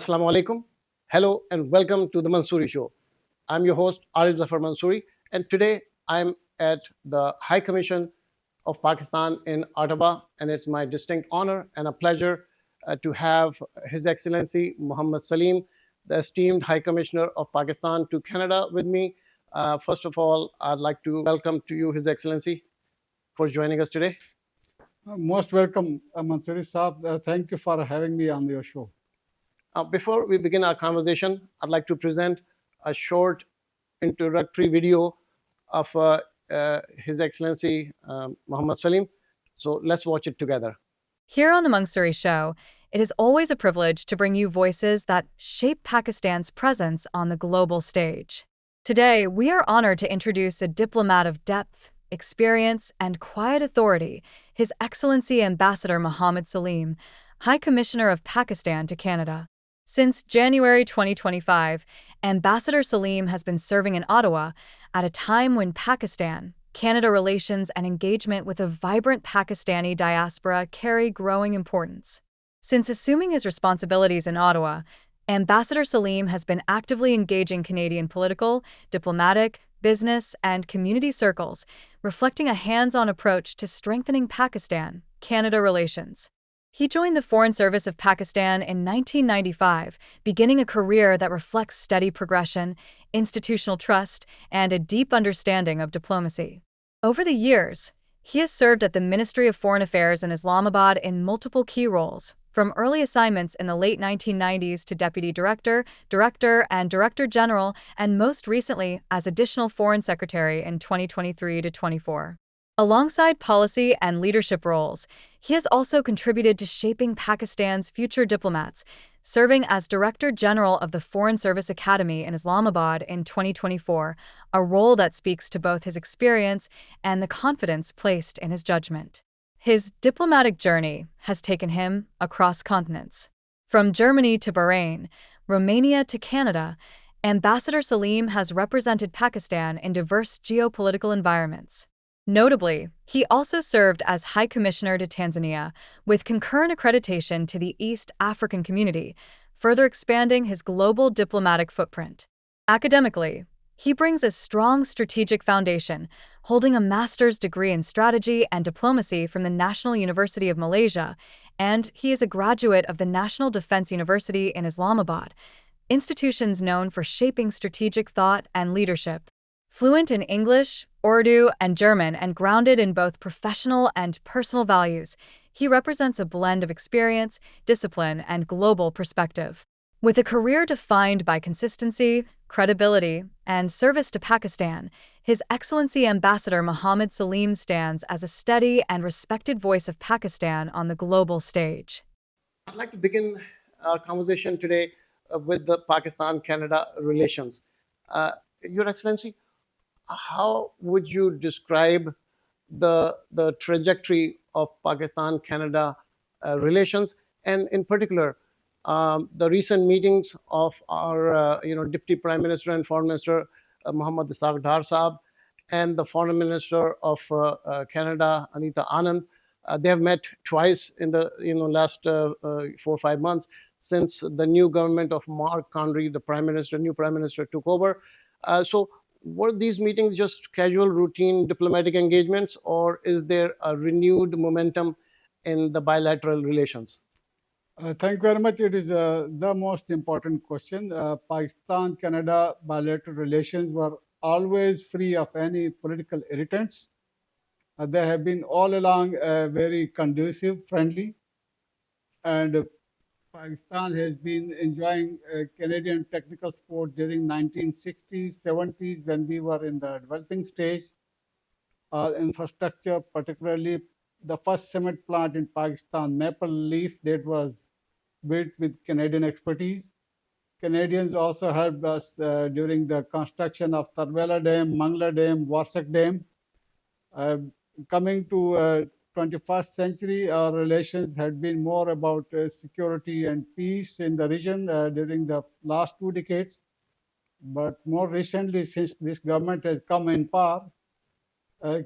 Assalamu alaikum. Hello and welcome to the Mansuri Show. I'm your host, Arif Mansuri, and today I'm at the High Commission of Pakistan in Ottawa, and it's my distinct honor and a pleasure to have His Excellency Muhammad Saleem, the esteemed High Commissioner of Pakistan to Canada, with me. First of all, I'd like to welcome to you, His Excellency, for joining us today. Most welcome, Mansuri Saab. Thank you for having me on your show. Before we begin our conversation, I'd like to present a short introductory video of His Excellency Muhammad Saleem. So let's watch it together. Here on the Mansuri Show, it is always a privilege to bring you voices that shape Pakistan's presence on the global stage. Today, we are honored to introduce a diplomat of depth, experience, and quiet authority, His Excellency Ambassador Muhammad Saleem, High Commissioner of Pakistan to Canada. Since January 2025, Ambassador Saleem has been serving in Ottawa at a time when Pakistan-Canada relations and engagement with a vibrant Pakistani diaspora carry growing importance. Since assuming his responsibilities in Ottawa, Ambassador Saleem has been actively engaging Canadian political, diplomatic, business, and community circles, reflecting a hands-on approach to strengthening Pakistan-Canada relations. He joined the Foreign Service of Pakistan in 1995, beginning a career that reflects steady progression, institutional trust, and a deep understanding of diplomacy. Over the years, he has served at the Ministry of Foreign Affairs in Islamabad in multiple key roles, from early assignments in the late 1990s to Deputy Director, Director, and Director General, and most recently as Additional Foreign Secretary in 2023 to 24. Alongside policy and leadership roles, he has also contributed to shaping Pakistan's future diplomats, serving as Director General of the Foreign Service Academy in Islamabad in 2024, a role that speaks to both his experience and the confidence placed in his judgment. His diplomatic journey has taken him across continents. From Germany to Bahrain, Romania to Canada, Ambassador Saleem has represented Pakistan in diverse geopolitical environments. Notably, he also served as High Commissioner to Tanzania, with concurrent accreditation to the East African Community, further expanding his global diplomatic footprint. Academically, he brings a strong strategic foundation, holding a master's degree in strategy and diplomacy from the National University of Malaysia, and he is a graduate of the National Defense University in Islamabad, institutions known for shaping strategic thought and leadership. Fluent in English, Urdu, and German, and grounded in both professional and personal values, he represents a blend of experience, discipline, and global perspective. With a career defined by consistency, credibility, and service to Pakistan, His Excellency Ambassador Muhammad Saleem stands as a steady and respected voice of Pakistan on the global stage. I'd like to begin our conversation today with the Pakistan-Canada relations. Your Excellency, how would you describe the trajectory of Pakistan-Canada relations, and in particular, the recent meetings of our Deputy Prime Minister and Foreign Minister Muhammad Saleem and the Foreign Minister of Canada, Anita Anand? They have met twice in the last 4 or 5 months since the new government of Mark Conry, the new Prime Minister, took over. So were these meetings just casual, routine diplomatic engagements, or is there a renewed momentum in the bilateral relations? Thank you very much. It is the most important question. Pakistan-Canada bilateral relations were always free of any political irritants. They have been all along very conducive, friendly, and Pakistan has been enjoying Canadian technical support during 1960s, 70s when we were in the developing stage. Infrastructure, particularly the first cement plant in Pakistan, Maple Leaf, that was built with Canadian expertise. Canadians also helped us during the construction of Tarbela Dam, Mangla Dam, Warsak Dam. Coming to 21st century, our relations had been more about security and peace in the region during the last 2 decades. But more recently, since this government has come in power,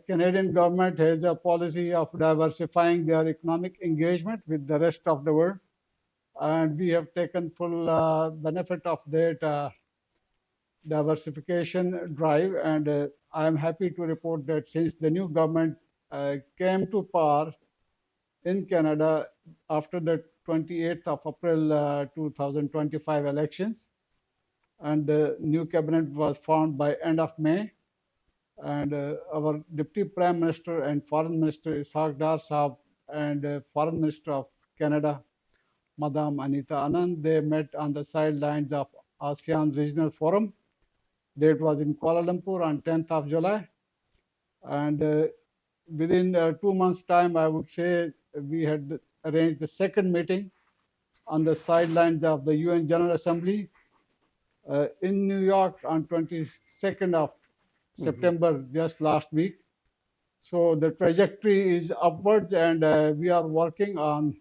Canadian government has a policy of diversifying their economic engagement with the rest of the world. and we have taken full benefit of that diversification drive. And I am happy to report that since the new government came to power in Canada after the 28th of April 2025 elections, and the new cabinet was formed by end of May. And our Deputy Prime Minister and Foreign Minister Ishaq Dar Saab and Foreign Minister of Canada, Madam Anita Anand, they met on the sidelines of ASEAN Regional Forum. That was in Kuala Lumpur on 10th of July. And within 2 months' time, I would say we had arranged the second meeting on the sidelines of the UN General Assembly in New York on 22nd of September, just last week. So the trajectory is upwards, and we are working on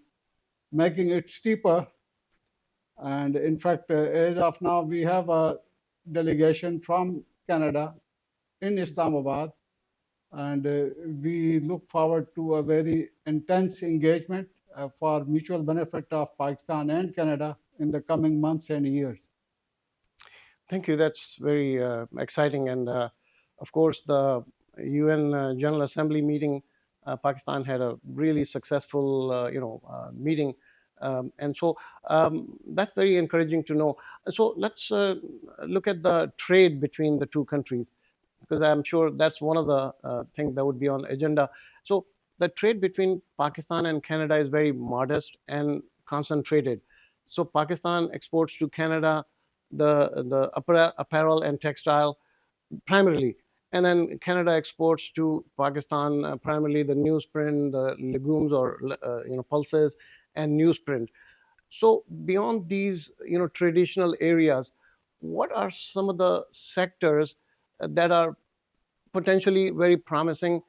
making it steeper. And in fact, as of now, we have a delegation from Canada in Islamabad, and we look forward to a very intense engagement for mutual benefit of Pakistan and Canada in the coming months and years. Thank you. That's very exciting. And of course, the UN General Assembly meeting, Pakistan had a really successful, meeting. And so that's very encouraging to know. So let's look at the trade between the two countries, because I'm sure that's one of the things that would be on agenda. So the trade between Pakistan and Canada is very modest and concentrated. So Pakistan exports to Canada the apparel and textile primarily, and then Canada exports to Pakistan primarily the newsprint, the legumes or pulses and newsprint. So beyond these traditional areas, what are some of the sectors that are potentially very promising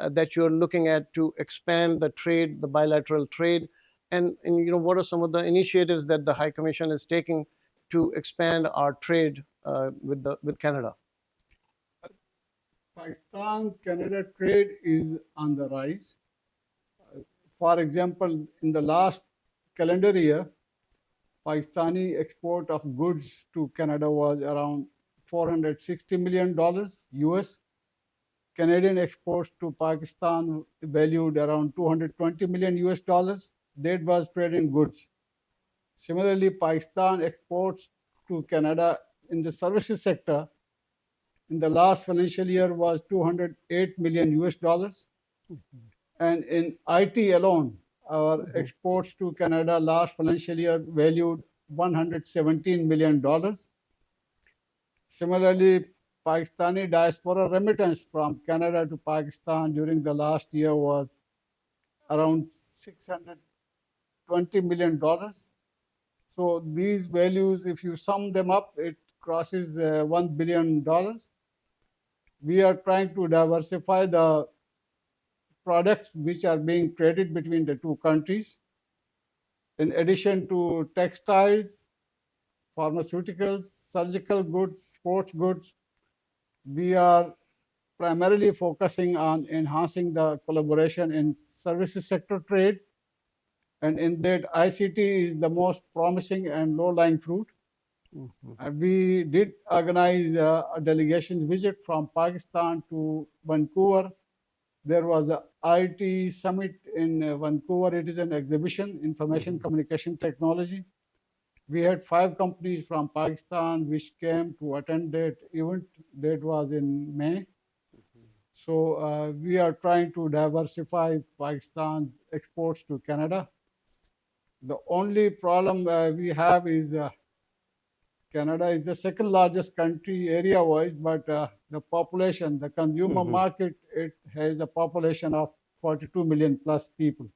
that you're looking at to expand the trade, the bilateral trade, and what are some of the initiatives that the High Commission is taking to expand our trade with Canada? Pakistan-Canada trade is on the rise. For example, in the last calendar year, Pakistani export of goods to Canada was around $460 million US. Canadian exports to Pakistan valued around $220 million US dollars. That was trade in goods. Similarly, Pakistan exports to Canada in the services sector in the last financial year was $208 million US dollars. And in IT alone, our exports to Canada last financial year valued $117 million. Similarly, Pakistani diaspora remittance from Canada to Pakistan during the last year was around $620 million. So these values, if you sum them up, it crosses $1 billion. We are trying to diversify the products which are being traded between the two countries. In addition to textiles, pharmaceuticals, surgical goods, sports goods, we are primarily focusing on enhancing the collaboration in services sector trade. And in that, ICT is the most promising and low-lying fruit. We did organize a delegation visit from Pakistan to Vancouver. There was an IT summit in Vancouver. It is an exhibition, information communication technology. We had 5 companies from Pakistan which came to attend that event. That was in May. So we are trying to diversify Pakistan's exports to Canada. The only problem we have is Canada is the second largest country area-wise, but the population, the consumer market, it has a population of 42 million plus people.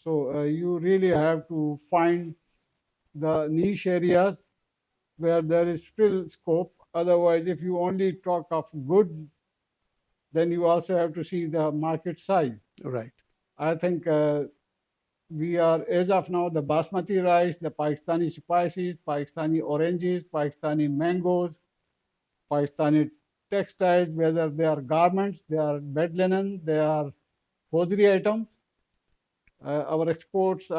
So you really have to find the niche areas where there is still scope. Otherwise, if you only talk of goods, then you also have to see the market size. Right. I think we are, as of now, the basmati rice, the Pakistani spices, Pakistani oranges, Pakistani mangoes, Pakistani textiles, whether they are garments, they are bed linen, they are hosiery items. our exports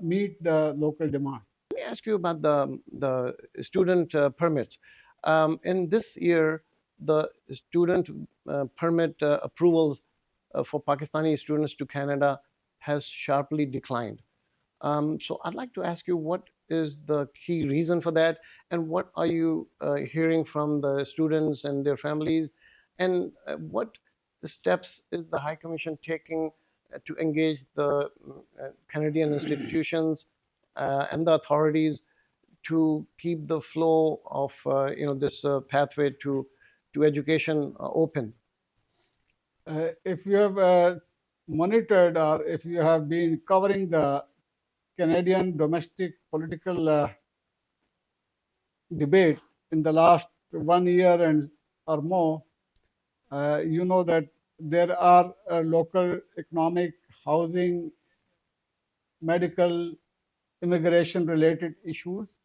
meet the local demand. Let me ask you about the student permits. In this year, the student permit approvals for Pakistani students to Canada has sharply declined. So I'd like to ask you, what is the key reason for that, and what are you hearing from the students and their families, and what steps is the High Commission taking to engage the Canadian institutions and the authorities to keep the flow of this pathway to education open? If you have monitored or if you have been covering the Canadian domestic political debate in the last 1 year and or more, you know that there are local economic, housing, medical, immigration related issues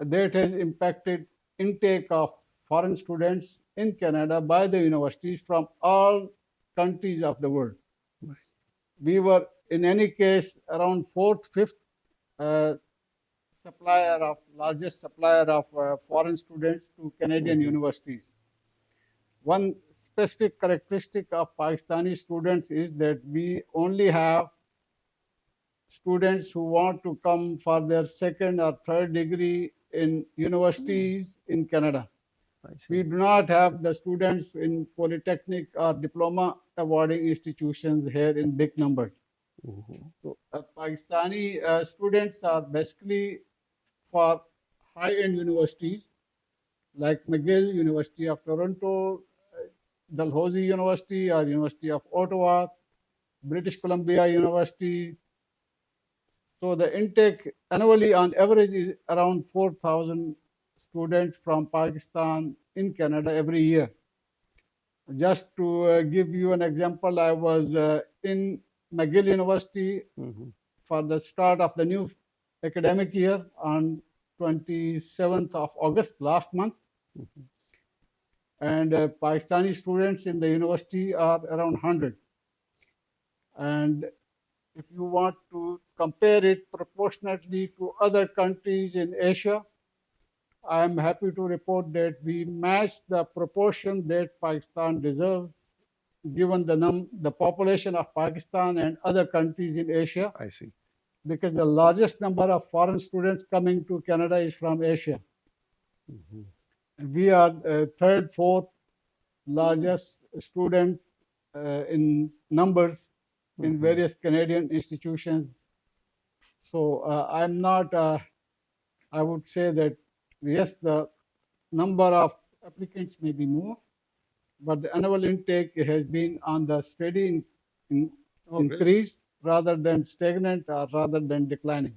that has impacted intake of foreign students in Canada by the universities from all countries of the world. We were, in any case, around fourth, fifth uh, largest supplier of foreign students to Canadian universities. One specific characteristic of Pakistani students is that we only have students who want to come for their second or third degree in universities in Canada. We do not have the students in polytechnic or diploma awarding institutions here in big numbers. So Pakistani students are basically for high-end universities like McGill, University of Toronto, Dalhousie University or University of Ottawa, British Columbia University. So the intake annually on average is around 4,000 students from Pakistan in Canada every year. Just to give you an example, I was in McGill University for the start of the new academic year on 27th of August last month. And Pakistani students in the university are around 100. And if you want to compare it proportionately to other countries in Asia, I am happy to report that we match the proportion that Pakistan deserves, given the population of Pakistan and other countries in Asia. I see. Because the largest number of foreign students coming to Canada is from Asia. We are third, fourth largest student in numbers in various Canadian institutions. So I'm not, I would say that yes, the number of applicants may be more, but the annual intake has been on the steady increase rather than stagnant or rather than declining.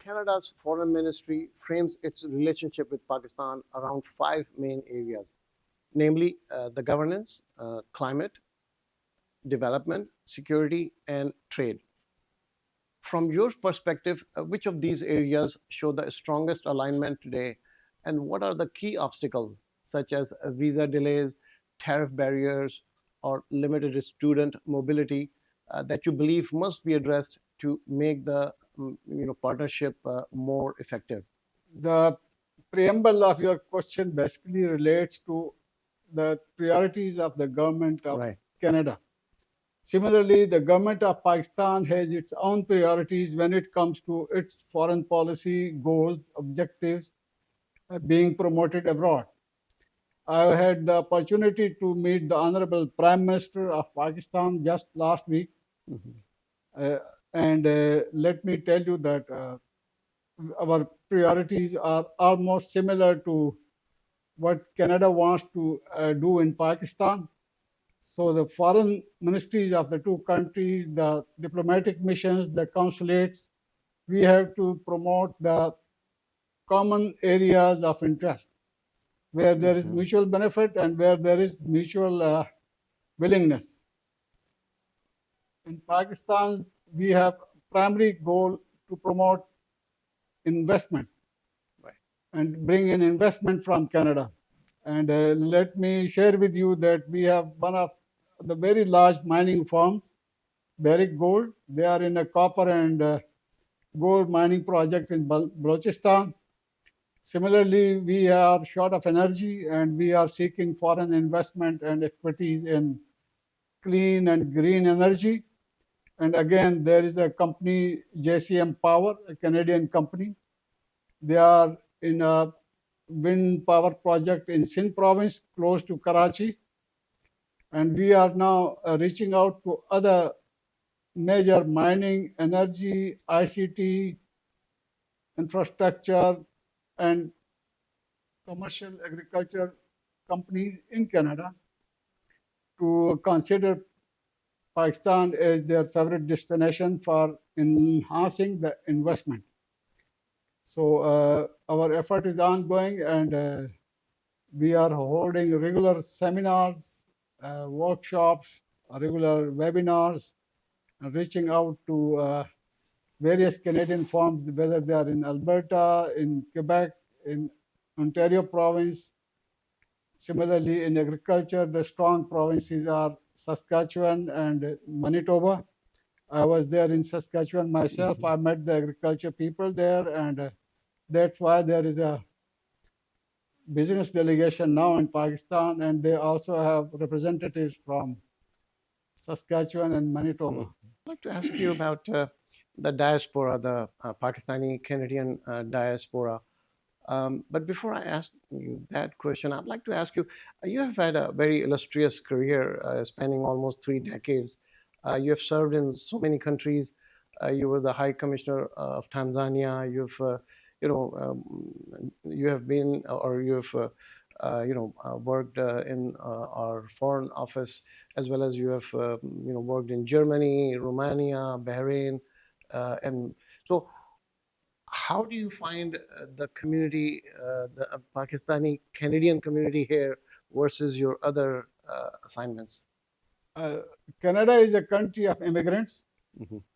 Canada's foreign ministry frames its relationship with Pakistan around five main areas, namely the governance, climate, development, security, and trade. From your perspective, which of these areas show the strongest alignment today, and what are the key obstacles, such as visa delays, tariff barriers, or limited student mobility, that you believe must be addressed to make the partnership more effective? The preamble of your question basically relates to the priorities of the government of Canada. Similarly, the government of Pakistan has its own priorities when it comes to its foreign policy goals, objectives being promoted abroad. I had the opportunity to meet the Honorable Prime Minister of Pakistan just last week. And let me tell you that our priorities are almost similar to what Canada wants to do in Pakistan. So the foreign ministries of the two countries, the diplomatic missions, the consulates, we have to promote the common areas of interest. where there is mutual benefit and where there is mutual willingness. In Pakistan, we have primary goal to promote investment and bring in investment from Canada. And let me share with you that we have one of the very large mining firms, Barrick Gold. They are in a copper and gold mining project in Balochistan. Similarly, we are short of energy and we are seeking foreign investment and expertise in clean and green energy. And again, there is a company, JCM Power, a Canadian company. They are in a wind power project in Sindh province, close to Karachi. And we are now reaching out to other major mining, energy, ICT, infrastructure, and commercial agriculture companies in Canada to consider Pakistan as their favorite destination for enhancing the investment. So our effort is ongoing, and we are holding regular seminars, workshops, regular webinars, and reaching out to various Canadian firms, whether they are in Alberta, in Quebec, in Ontario province. Similarly, in agriculture, the strong provinces are Saskatchewan and Manitoba. I was there in Saskatchewan myself. I met the agriculture people there, and that's why there is a business delegation now in Pakistan, and they also have representatives from Saskatchewan and Manitoba. I'd like to ask you about the diaspora, the Pakistani Canadian diaspora. But before I ask you that question, I'd like to ask you, you have had a very illustrious career spanning almost 3 decades. You have served in so many countries. You were the High Commissioner of Tanzania. You have been, or you've worked in our foreign office, as well as you have worked in Germany, Romania, Bahrain, and so how do you find the community, the Pakistani Canadian community here versus your other assignments? Canada is a country of immigrants,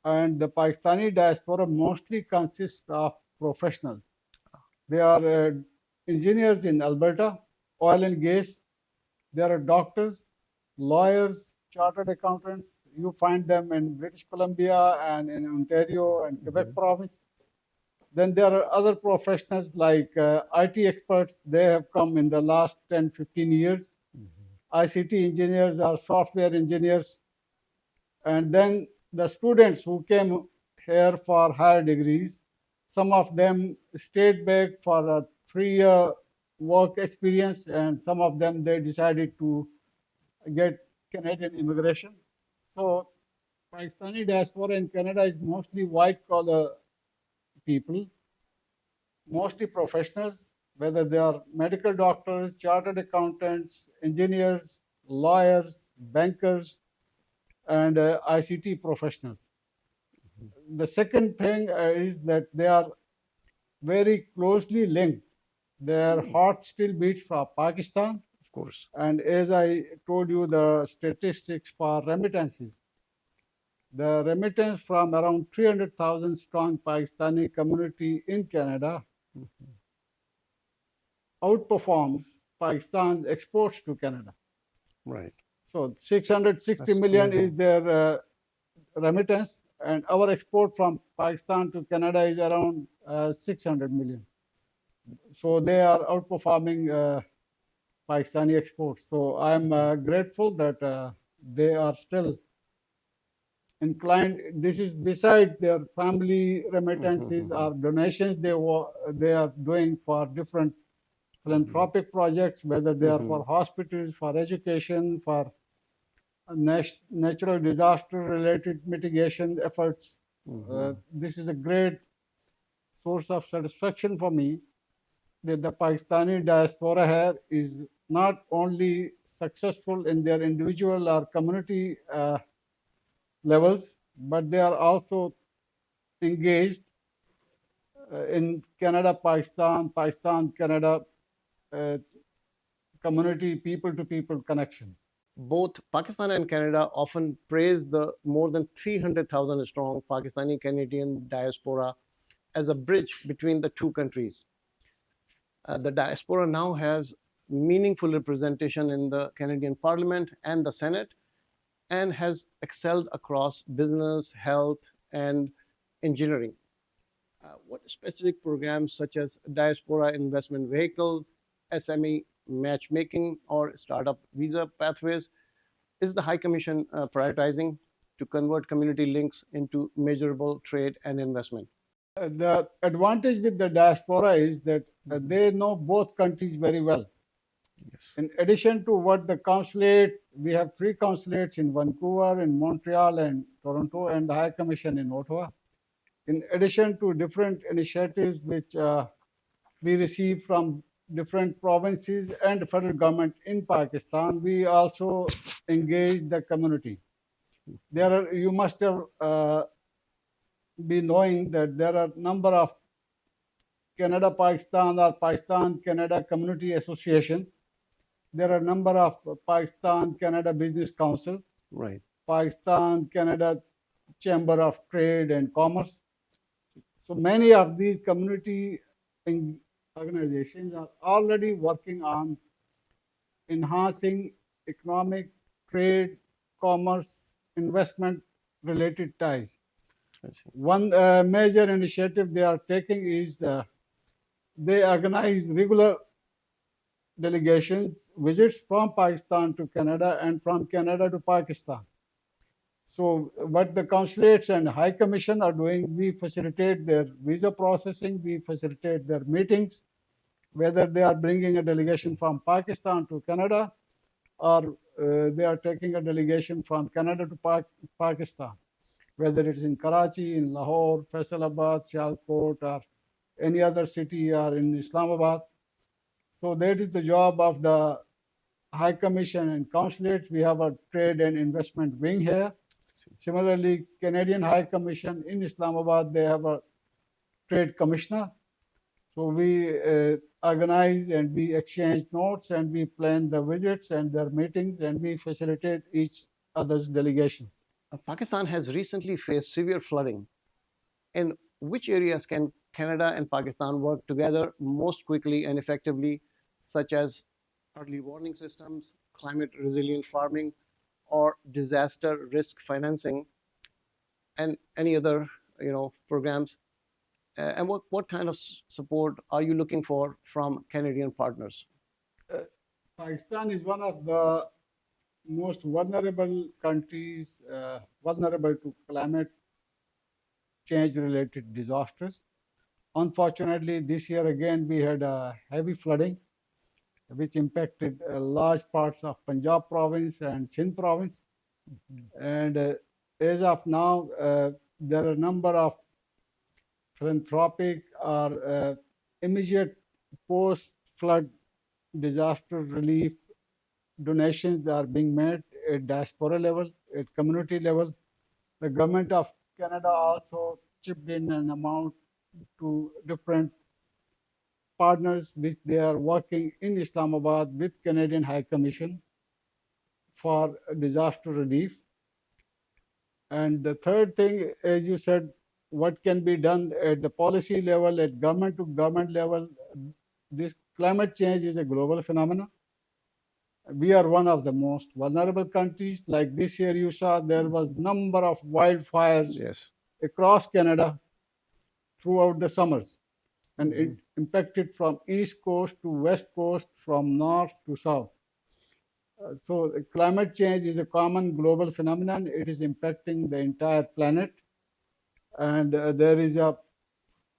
and the Pakistani diaspora mostly consists of professionals. They are engineers in Alberta, oil and gas. There are doctors, lawyers, chartered accountants. You find them in British Columbia and in Ontario and Quebec province. Then there are other professionals like IT experts. They have come in the last 10, 15 years. ICT engineers are software engineers. And then the students who came here for higher degrees, some of them stayed back for a 3-year work experience, and some of them, they decided to get Canadian immigration. So Pakistani diaspora in Canada is mostly white-collar people, mostly professionals, whether they are medical doctors, chartered accountants, engineers, lawyers, bankers, and ICT professionals. The second thing is that they are very closely linked. Their heart still beats for Pakistan. Of course. And as I told you, the statistics for remittances, the remittance from around 300,000 strong Pakistani community in Canada outperforms Pakistan's exports to Canada. Right. So 660 That's million amazing. is their remittance, and our export from Pakistan to Canada is around 600 million. So they are outperforming Pakistani exports. So I'm grateful that they are still inclined. This is beside their family remittances or donations they are doing for different philanthropic projects, whether they are for hospitals, for education, for natural disaster related mitigation efforts. This is a great source of satisfaction for me that the Pakistani diaspora here is not only successful in their individual or community levels, but they are also engaged in Canada, Pakistan, Pakistan, Canada community, people-to-people connections. Both Pakistan and Canada often praise the more than 300,000 strong Pakistani Canadian diaspora as a bridge between the two countries. The diaspora now has meaningful representation in the Canadian Parliament and the Senate, and has excelled across business, health, and engineering. What specific programs such as diaspora investment vehicles, SME matchmaking, or startup visa pathways is the High Commission prioritizing to convert community links into measurable trade and investment? The advantage with the diaspora is that they know both countries very well. Yes. In addition to what the consulate, we have 3 consulates in Vancouver, in Montreal, and Toronto, and the High Commission in Ottawa. In addition to different initiatives which we receive from different provinces and the federal government in Pakistan, we also engage the community. You must have be knowing that there are number of Canada-Pakistan or Pakistan-Canada community associations. There are a number of Pakistan-Canada Business Councils, Right. Pakistan-Canada Chamber of Trade and Commerce. So many of these community organizations are already working on enhancing economic, trade, commerce, investment related ties. One major initiative they are taking is they organize regular delegations visits from Pakistan to Canada and from Canada to Pakistan. So what the consulates and High Commission are doing, we facilitate their visa processing, we facilitate their meetings, whether they are bringing a delegation from Pakistan to Canada or they are taking a delegation from Canada to Pakistan, whether it's in Karachi, in Lahore, Faisalabad, Sialkot, or any other city, or in Islamabad. So that is the job of the High Commission and consulates. We have a trade and investment wing here. Similarly, Canadian High Commission in Islamabad, they have a trade commissioner. So we organize and we exchange notes and we plan the visits and their meetings and we facilitate each other's delegations. Pakistan has recently faced severe flooding. In which areas can Canada and Pakistan work together most quickly and effectively, such as early warning systems, climate resilient farming, or disaster risk financing, and any other programs? And what kind of support are you looking for from Canadian partners? Pakistan is one of the most vulnerable countries, vulnerable to climate change related disasters. Unfortunately, this year again we had a heavy flooding which impacted large parts of Punjab province and Sindh province. And as of now, there are a number of philanthropic or immediate post-flood disaster relief donations that are being made at diaspora level, at community level. The government of Canada also chipped in an amount to different partners which they are working in Islamabad with Canadian High Commission for disaster relief. And the third thing, as you said, what can be done at the policy level, at government to government level. This climate change is a global phenomenon. We are one of the most vulnerable countries. Like this year, you saw there was number of wildfires across Canada throughout the summers. And it impacted from east coast to west coast, from north to south. So climate change is a common global phenomenon. It is impacting the entire planet. And there is a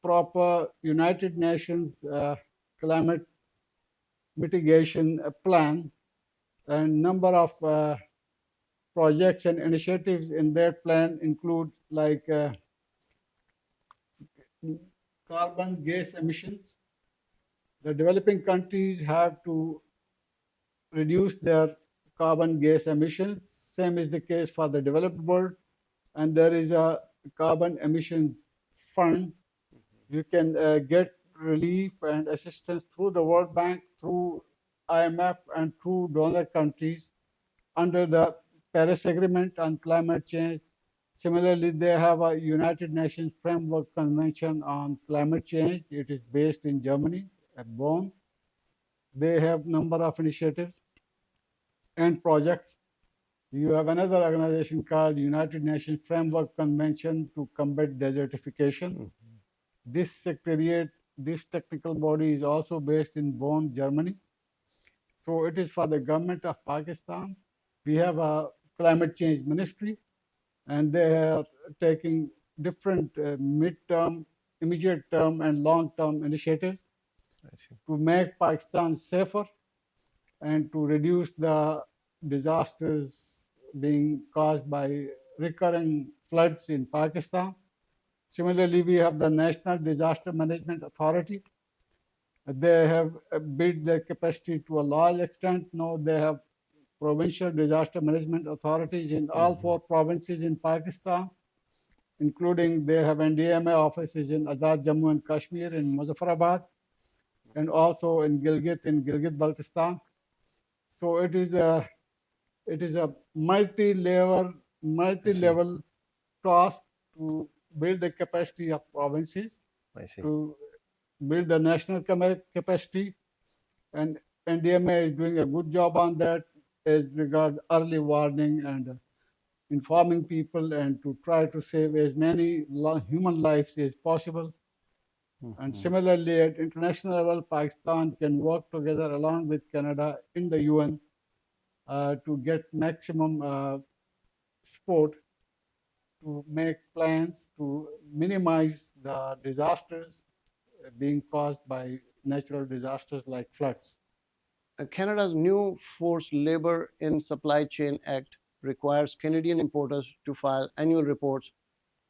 proper United Nations climate mitigation plan, and number of projects and initiatives in that plan include like carbon gas emissions. The developing countries have to reduce their carbon gas emissions. Same is the case for the developed world. And there is a carbon emission fund. You can get relief and assistance through the World Bank, through IMF and through donor countries under the Paris Agreement on Climate Change. Similarly, they have a United Nations Framework Convention on Climate Change. It is based in Germany, at Bonn. They have number of initiatives and projects. You have another organization called United Nations Framework Convention to combat desertification. This secretariat, this technical body is also based in Bonn, Germany. So it is for the government of Pakistan. We have a climate change ministry, and they are taking different mid-term, immediate term, and long-term initiatives to make Pakistan safer and to reduce the disasters being caused by recurring floods in Pakistan. Similarly, we have the National Disaster Management Authority. They have built their capacity to a large extent. Now they have provincial disaster management authorities in all 4 provinces in Pakistan, including they have NDMA offices in Azad Jammu and Kashmir in Muzaffarabad, and also in Gilgit-Baltistan. So it is a multi-level task to build the capacity of provinces, to build the national capacity, and NDMA is doing a good job on that as regards early warning and informing people and to try to save as many human lives as possible. And similarly, at international level, Pakistan can work together along with Canada in the UN to get maximum support to make plans to minimize the disasters being caused by natural disasters like floods. Canada's new Forced Labor in Supply Chain Act requires Canadian importers to file annual reports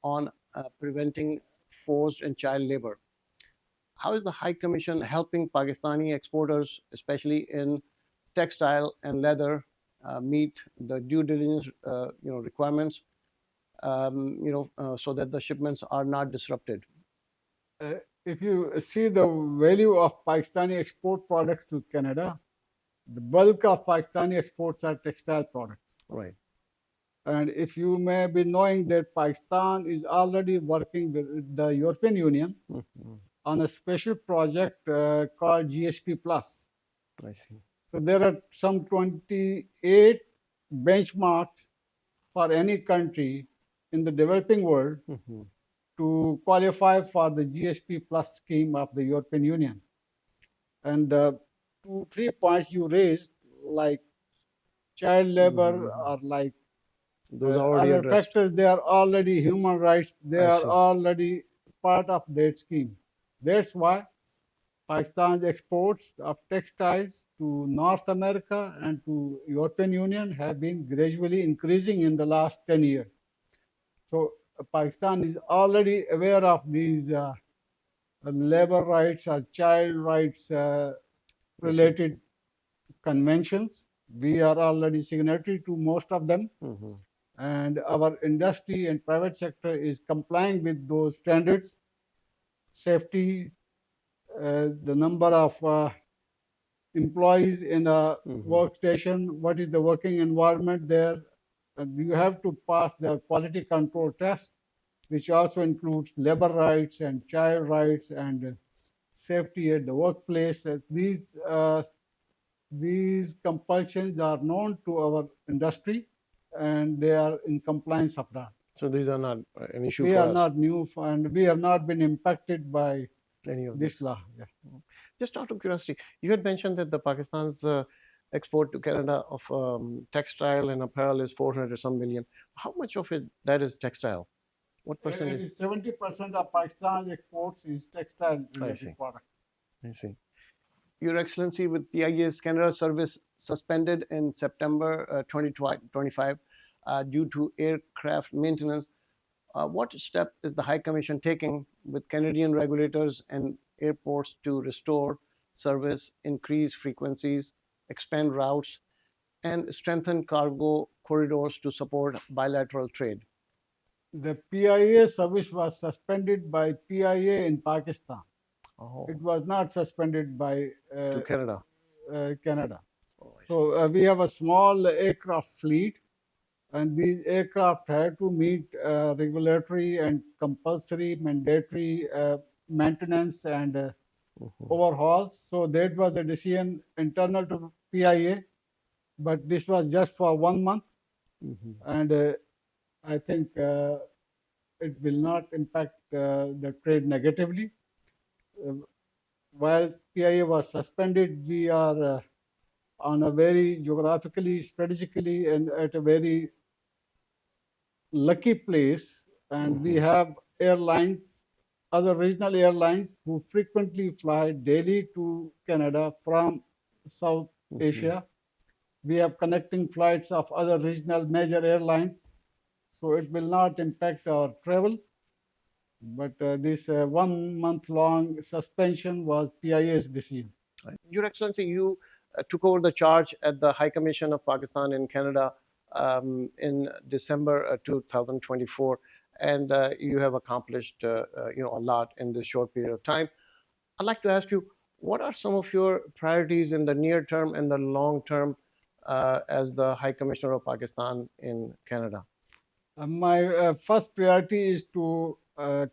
on preventing forced and child labor. How is the High Commission helping Pakistani exporters, especially in textile and leather, meet the due diligence requirements, so that the shipments are not disrupted? If you see the value of Pakistani export products to Canada, the bulk of Pakistani exports are textile products. Right. And if you may be knowing that Pakistan is already working with the European Union on a special project called GSP Plus. I see. So there are some 28 benchmarks for any country in the developing world to qualify for the GSP Plus scheme of the European Union. And the 2-3 points you raised, like child labor or like Those are already other addressed. factors, they are already human rights. They I are see. already part of that scheme. That's why Pakistan's exports of textiles to North America and to European Union have been gradually increasing in the last 10 years. So Pakistan is already aware of these labor rights or child rights related conventions. We are already signatory to most of them. And our industry and private sector is complying with those standards. Safety, the number of employees in a workstation, what is the working environment there. And you have to pass the quality control test, which also includes labor rights and child rights and safety at the workplace. These compulsions are known to our industry, and they are in compliance of that. So these are not an issue They for are us. not new, and we have not been impacted by Any of this law. Yeah. Just out of curiosity, you had mentioned that the Pakistan's export to Canada of textile and apparel is 400 or some million. How much of it that is textile? What percentage? 70% of Pakistan's exports is textile see. related products. I see. Your Excellency, with PIA's Canada service suspended in September 2025 due to aircraft maintenance, what step is the High Commission taking with Canadian regulators and airports to restore service, increase frequencies, expand routes, and strengthen cargo corridors to support bilateral trade? The PIA service was suspended by PIA in Pakistan. Oh, It was not suspended by to Canada. Canada. Oh, I see. So we have a small aircraft fleet, and these aircraft had to meet regulatory and compulsory mandatory maintenance and overhauls. So that was a decision internal to PIA, but this was just for 1 month, and I think it will not impact the trade negatively. Uh, while PIA was suspended, we are on a very geographically, strategically, and at a very lucky place, and we have airlines, other regional airlines who frequently fly daily to Canada from South Asia. We have connecting flights of other regional major airlines, so it will not impact our travel. But this 1 month long suspension was PIA's decision. Your Excellency, you took over the charge at the High Commission of Pakistan in Canada in December 2024, and you have accomplished a lot in this short period of time. I'd like to ask you, what are some of your priorities in the near term and the long term as the High Commissioner of Pakistan in Canada? My first priority is to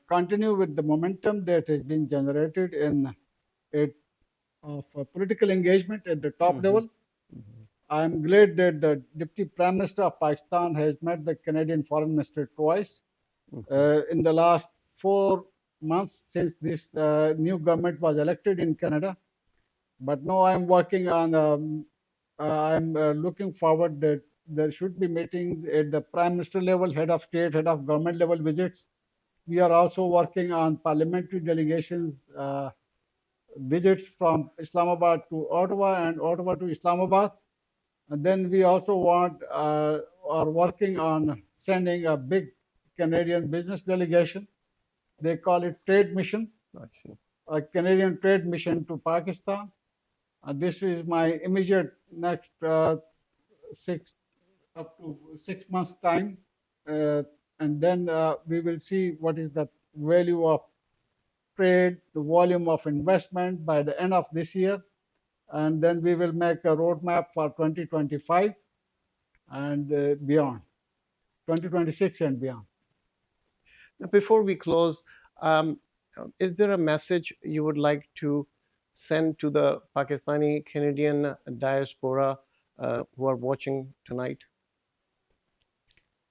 continue with the momentum that has been generated in it of political engagement at the top level. I'm glad that the Deputy Prime Minister of Pakistan has met the Canadian Foreign Minister twice in the last 4 months since this new government was elected in Canada. But now I'm working on, I'm looking forward that there should be meetings at the Prime Minister level, head of state, head of government level visits. We are also working on parliamentary delegations visits from Islamabad to Ottawa and Ottawa to Islamabad. And then we also are working on sending a big Canadian business delegation. They call it trade mission, I see. a Canadian trade mission to Pakistan. This is my immediate next six up to 6 months time, and then we will see what is the value of trade, the volume of investment by the end of this year, and then we will make a roadmap for 2025 and beyond, 2026 and beyond. Now, before we close, is there a message you would like to send to the Pakistani Canadian diaspora who are watching tonight?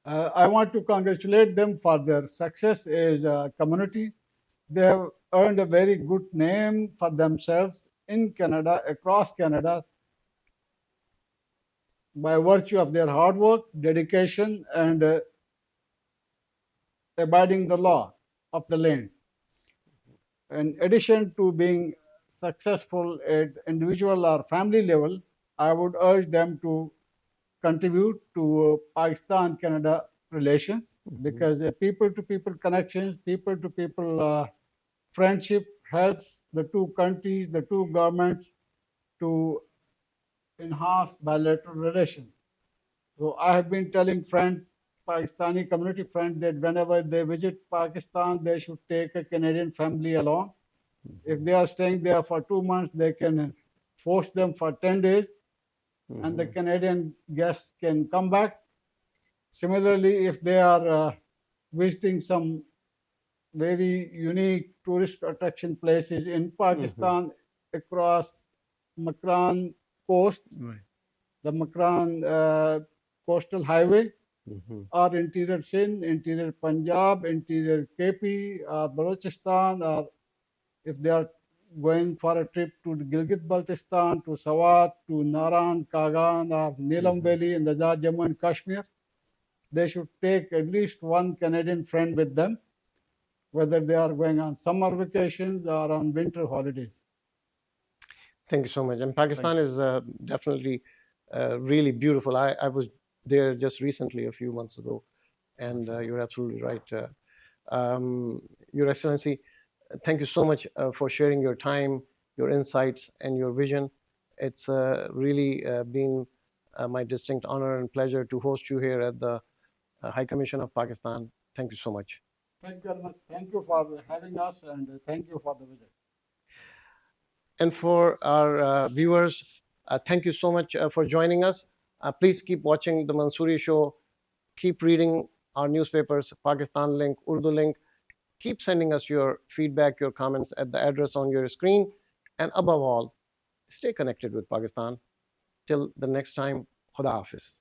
I want to congratulate them for their success as a community. They have earned a very good name for themselves in Canada, across Canada, by virtue of their hard work, dedication, and abiding the law of the land. In addition to being successful at individual or family level, I would urge them to contribute to Pakistan-Canada relations, because people-to-people connections, people-to-people friendship helps the two countries, the two governments to enhance bilateral relations. So I have been telling friends, Pakistani community friends, that whenever they visit Pakistan, they should take a Canadian family along. If they are staying there for 2 months, they can host them for 10 days, and the Canadian guests can come back. Similarly, if they are visiting some very unique tourist attraction places in Pakistan across Makran coast, Right. the Makran coastal highway, or interior Sindh, interior Punjab, interior KP, or Balochistan, or if they are going for a trip to the Gilgit-Baltistan, to Swat, to Naran, Kagan, or Neelam Valley in the Jammu and Kashmir, they should take at least one Canadian friend with them, whether they are going on summer vacations or on winter holidays. Thank you so much. And Pakistan is definitely really beautiful. I was there just recently, a few months ago, and you're absolutely right. Your Excellency, thank you so much for sharing your time, your insights, and your vision. It's really been my distinct honor and pleasure to host you here at the High Commission of Pakistan. Thank you so much. Thank you very much. Thank you for having us, and thank you for the visit. And for our viewers, Thank you so much for joining us. Please keep watching the Mansuri Show. Keep reading our newspapers, Pakistan Link, Urdu Link. Keep sending us your feedback, your comments at the address on your screen. And above all, stay connected with Pakistan. Till the next time, Khuda Hafiz.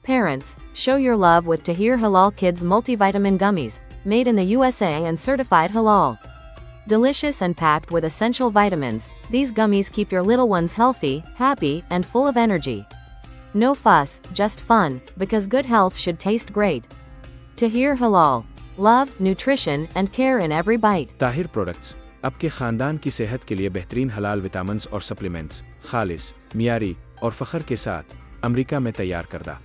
Parents, show your love with Tahir Halal Kids multivitamin gummies, made in the USA and certified halal. Delicious and packed with essential vitamins, these gummies keep your little ones healthy, happy, and full of energy. No fuss, just fun, because good health should taste great. Tahir Halal. Love, nutrition, and care in every bite. Tahir products आपके खानदान की सेहत के लिए बेहतरीन हलाल vitamins और supplements, खालिस, मियारी और फखर के साथ अमेरिका में तैयार करदा।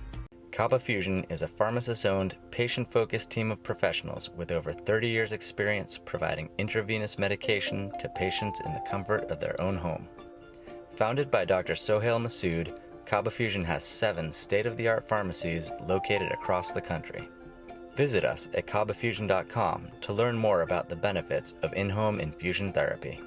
Kaba Fusion is a pharmacist-owned, patient-focused team of professionals with over 30 years' experience providing intravenous medication to patients in the comfort of their own home. Founded by Dr. Sohail Masood, Kaba Fusion has 7 state-of-the-art pharmacies located across the country. Visit us at kabafusion.com to learn more about the benefits of in-home infusion therapy.